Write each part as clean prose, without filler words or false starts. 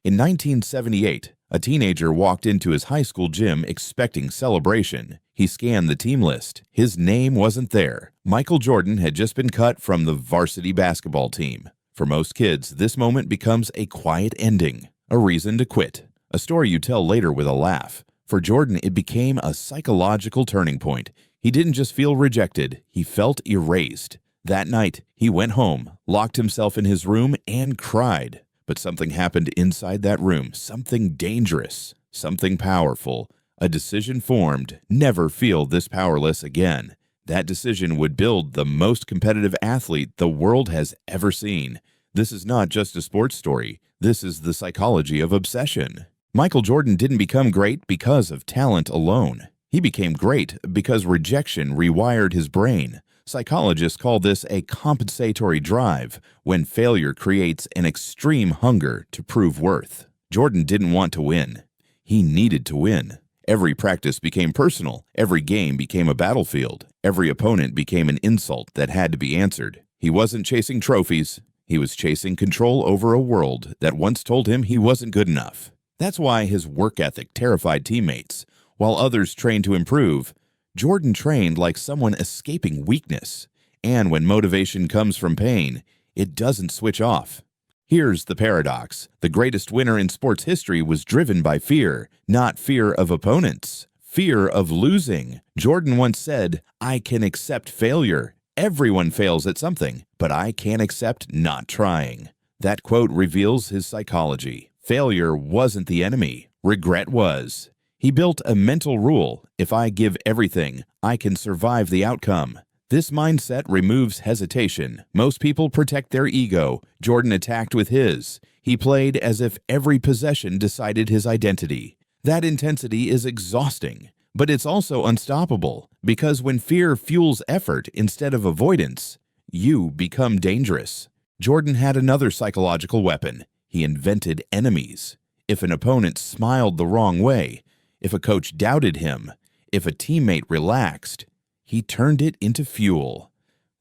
In 1978, a teenager walked into his high school gym expecting celebration. He scanned the team list. His name wasn't there. Michael Jordan had just been cut from the varsity basketball team. For most kids, this moment becomes a quiet ending, a reason to quit, a story you tell later with a laugh. For Jordan, it became a psychological turning point. He didn't just feel rejected, he felt erased. That night, he went home, locked himself in his room, and cried. But something happened inside that room, something dangerous, something powerful. A decision formed, never feel this powerless again. That decision would build the most competitive athlete the world has ever seen. This is not just a sports story. This is the psychology of obsession. Michael Jordan didn't become great because of talent alone. He became great because rejection rewired his brain. Psychologists call this a compensatory drive, when failure creates an extreme hunger to prove worth. Jordan didn't want to win. He needed to win. Every practice became personal. Every game became a battlefield. Every opponent became an insult that had to be answered. He wasn't chasing trophies. He was chasing control over a world that once told him he wasn't good enough. That's why his work ethic terrified teammates. While others trained to improve, Jordan trained like someone escaping weakness. And when motivation comes from pain, it doesn't switch off. Here's the paradox. The greatest winner in sports history was driven by fear, not fear of opponents, fear of losing. Jordan once said, "I can accept failure. Everyone fails at something, but I can't accept not trying." That quote reveals his psychology. Failure wasn't the enemy. Regret was. He built a mental rule. If I give everything, I can survive the outcome. This mindset removes hesitation. Most people protect their ego. Jordan attacked with his. He played as if every possession decided his identity. That intensity is exhausting, but it's also unstoppable, because when fear fuels effort instead of avoidance, you become dangerous. Jordan had another psychological weapon. He invented enemies. If an opponent smiled the wrong way, if a coach doubted him, if a teammate relaxed, he turned it into fuel.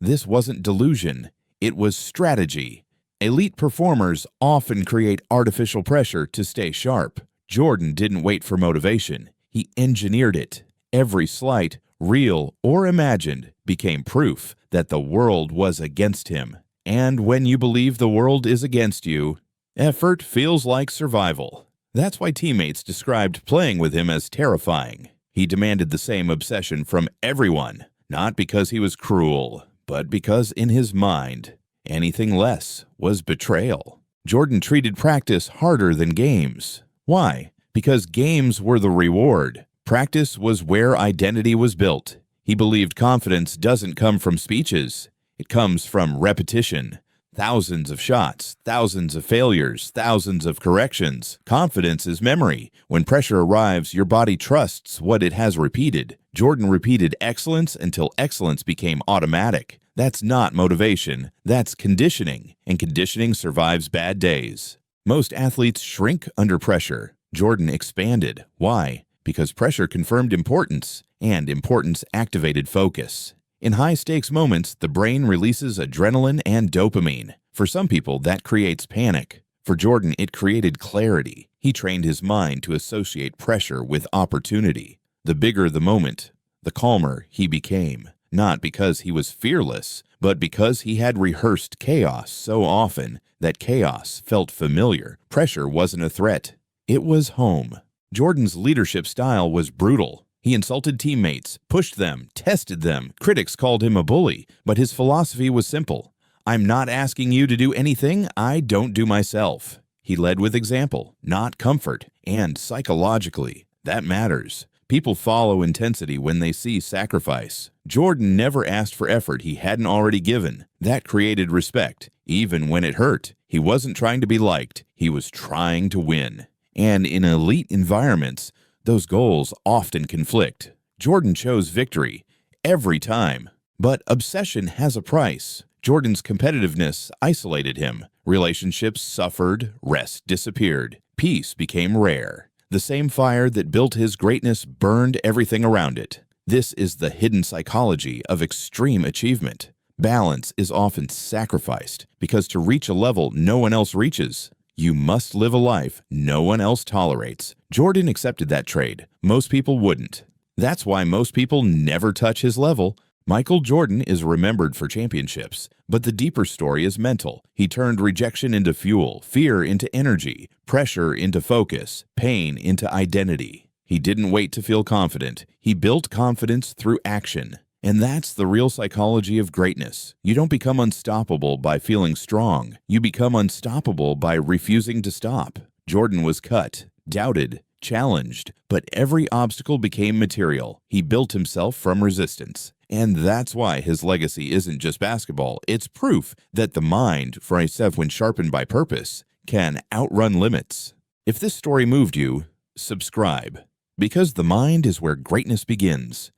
This wasn't delusion, it was strategy. Elite performers often create artificial pressure to stay sharp. Jordan didn't wait for motivation, he engineered it. Every slight, real or imagined, became proof that the world was against him. And when you believe the world is against you, effort feels like survival. That's why teammates described playing with him as terrifying. He demanded the same obsession from everyone, not because he was cruel, but because in his mind, anything less was betrayal. Jordan treated practice harder than games. Why? Because games were the reward. Practice was where identity was built. He believed confidence doesn't come from speeches. It comes from repetition. Thousands of shots, thousands of failures, thousands of corrections. Confidence is memory. When pressure arrives, your body trusts what it has repeated. Jordan repeated excellence until excellence became automatic. That's not motivation, that's conditioning, and conditioning survives bad days. Most athletes shrink under pressure. Jordan expanded. Why? Because pressure confirmed importance, and importance activated focus. In high-stakes moments, the brain releases adrenaline and dopamine. For some people, that creates panic. For Jordan, it created clarity. He trained his mind to associate pressure with opportunity. The bigger the moment, the calmer he became. Not because he was fearless, but because he had rehearsed chaos so often that chaos felt familiar. Pressure wasn't a threat. It was home. Jordan's leadership style was brutal. He insulted teammates, pushed them, tested them. Critics called him a bully, but his philosophy was simple. I'm not asking you to do anything I don't do myself. He led with example, not comfort, and psychologically, that matters. People follow intensity when they see sacrifice. Jordan never asked for effort he hadn't already given. That created respect, even when it hurt. He wasn't trying to be liked, he was trying to win. And in elite environments, those goals often conflict. Jordan chose victory every time. But obsession has a price. Jordan's competitiveness isolated him. Relationships suffered, rest disappeared. Peace became rare. The same fire that built his greatness burned everything around it. This is the hidden psychology of extreme achievement. Balance is often sacrificed because to reach a level no one else reaches, You must live a life no one else tolerates. Jordan accepted that trade. Most people wouldn't. That's why most people never touch his level. Michael Jordan is remembered for championships, but the deeper story is mental. He turned rejection into fuel, fear into energy, pressure into focus, pain into identity. He didn't wait to feel confident. He built confidence through action. And that's the real psychology of greatness. You don't become unstoppable by feeling strong. You become unstoppable by refusing to stop. Jordan was cut, doubted, challenged, but every obstacle became material. He built himself from resistance. And that's why his legacy isn't just basketball. It's proof that the mind, when sharpened by purpose, can outrun limits. If this story moved you, subscribe. Because the mind is where greatness begins.